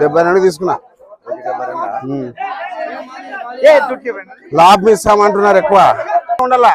72 తీసుకున్నా. లాభం ఇస్తామంటున్నారు ఎక్కువ ఉండాలా.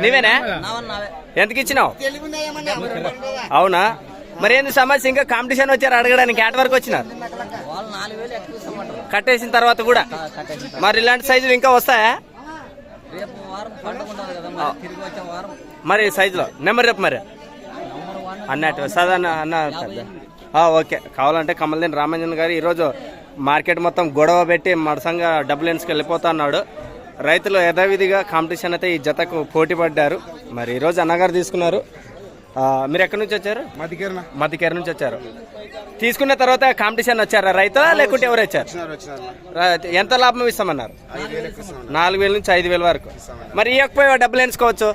నీవేనా? ఎంతకి ఇచ్చినావు? అవునా? మరి ఏంది సమస్య? ఇంకా కాంపిటీషన్ వచ్చారు అడగడానికి, ఎట్ వరకు వచ్చినారు? కట్టేసిన తర్వాత కూడా మరి ఇలాంటి సైజులు ఇంకా వస్తాయా? మరి సైజులో నెంబర్ రేపు మరి అన్నట్టు సాధారణ అన్న. ఓకే, కావాలంటే కమలదేని రామంజన్ గారు ఈరోజు మార్కెట్ మొత్తం గొడవ పెట్టి మడసంగా డబ్బులు ఎన్స్కి వెళ్ళిపోతా అన్నాడు. రైతులు యథావిధిగా కాంపిటీషన్ అయితే ఈ జతకు పోటీ పడ్డారు. మరి ఈరోజు అన్నగారు తీసుకున్నారు. మీరు ఎక్కడి నుంచి వచ్చారు? మధ్యకేర నుంచి వచ్చారు. తీసుకున్న తర్వాత కాంపిటీషన్ వచ్చారా రైతులా లేకుంటే ఎవరు వచ్చారు? ఎంత లాభం ఇస్తామన్నారు? 4,000 నుంచి 5,000 వరకు. మరి ఇవ్వకపోయి డబ్బులు ఎంచుకోవచ్చు.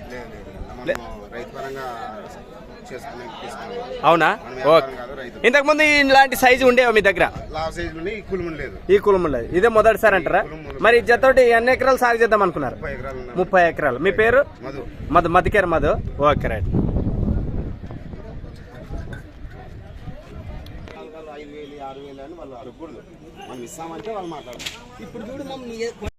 అవునా? ఓకే. ఇంతకు ముందు ఇలాంటి సైజు ఉండేవా మీ దగ్గర? ఈ కులం లేదు. ఇదే మొదటిసారి అంటారా? మరి జతోటి ఎన్ని ఎకరాలు సాగు చేద్దాం అనుకున్నారు? 30 ఎకరాలు. మీ పేరు? మధుకేర మధు. Okay, right. 5,000, 6,000 అని వాళ్ళు అడగకూడదు. మనం ఇస్తామంటే వాళ్ళు మాట్లాడతారు. ఇప్పుడు చూడు